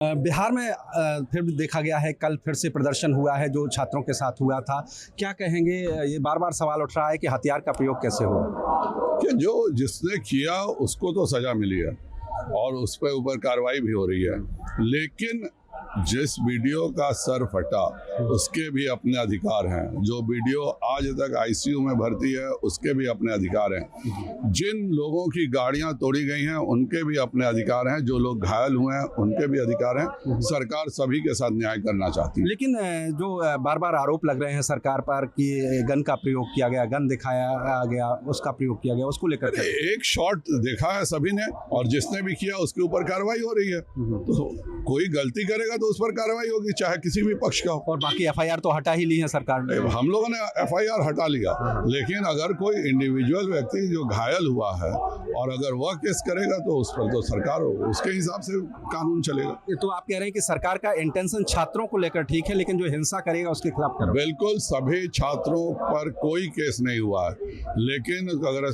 बिहार में फिर भी देखा गया है, कल फिर से प्रदर्शन हुआ है जो छात्रों के साथ हुआ था। क्या कहेंगे, ये बार बार सवाल उठ रहा है कि हथियार का प्रयोग कैसे हुआ? कि जो जिसने किया उसको तो सजा मिली है और उस पर ऊपर कार्रवाई भी हो रही है, लेकिन जिस वीडियो का सर फटा उसके भी अपने अधिकार हैं। जो वीडियो आज तक आईसीयू में भर्ती है उसके भी अपने अधिकार हैं। जिन लोगों की गाड़ियां तोड़ी गई हैं उनके भी अपने अधिकार हैं। जो लोग घायल हुए हैं उनके भी अधिकार हैं। सरकार सभी के साथ न्याय करना चाहती है। लेकिन जो बार बार आरोप लग रहे हैं सरकार पर कि गन का प्रयोग किया गया, गन दिखाया गया, उसका प्रयोग किया गया, उसको लेकर एक शॉट देखा है सभी ने और जिसने भी किया उसके ऊपर कार्रवाई हो रही है। तो कोई गलती करेगा तो उस पर कार्रवाई होगी, चाहे किसी भी पक्ष का हो। और बाकी एफआईआर तो हटा ही ली है सरकार ने। हम लोगों ने एफआईआर हटा लिया, लेकिन अगर कोई इंडिविजुअल व्यक्ति जो घायल हुआ है और अगर वह केस करेगा तो उस पर तो सरकार उसके हिसाब से कानून चलेगा। तो आप कह रहे हैं कि सरकार का इंटेंशन छात्रों को लेकर ठीक है, लेकिन जो हिंसा करेगा उसके खिलाफ करो। बिल्कुल, सभी छात्रों पर कोई केस नहीं हुआ है, लेकिन अगर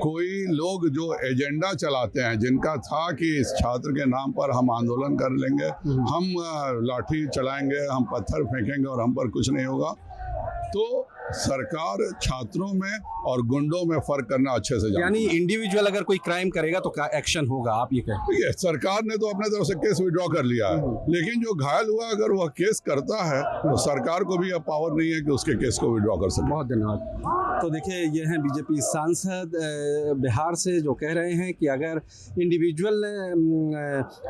कोई लोग जो एजेंडा चलाते हैं, जिनका था कि इस छात्र के नाम पर हम आंदोलन कर लेंगे, हम लाठी चलाएंगे, हम पत्थर फेंकेंगे और हम पर कुछ नहीं होगा, तो सरकार छात्रों में और गुंडों में फर्क करना अच्छे से जानती है। यानी इंडिविजुअल अगर कोई क्राइम करेगा तो एक्शन होगा, आप ये कहें? ठीक है, सरकार ने तो अपने तरफ से केस विड्रॉ कर लिया है, लेकिन जो घायल हुआ अगर वह केस करता है तो सरकार को भी अब पावर नहीं है कि उसके केस को विड्रॉ कर सके। बहुत धन्यवाद। तो देखिए, ये हैं बीजेपी सांसद बिहार से जो कह रहे हैं कि अगर इंडिविजुअल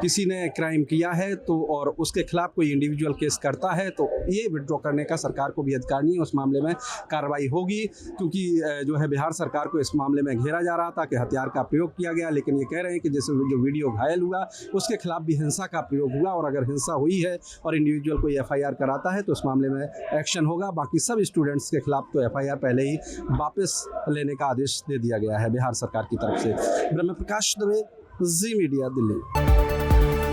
किसी ने क्राइम किया है तो और उसके खिलाफ कोई इंडिविजुअल केस करता है तो ये विड्रॉ करने का सरकार को भी अधिकार नहीं है, उस मामले में कार्रवाई होगी। क्योंकि जो है बिहार सरकार को इस मामले में घेरा जा रहा था कि हथियार का प्रयोग किया गया, लेकिन ये कह रहे हैं कि जैसे जो वीडियो घायल हुआ उसके खिलाफ भी हिंसा का प्रयोग हुआ और अगर हिंसा हुई है और इंडिविजुअल कोई एफआईआर कराता है तो उस मामले में एक्शन होगा। बाकी सब स्टूडेंट्स के खिलाफ तो एफआईआर पहले ही वापस लेने का आदेश दे दिया गया है बिहार सरकार की तरफ से। ब्रह्म प्रकाश दुबे, जी मीडिया, दिल्ली।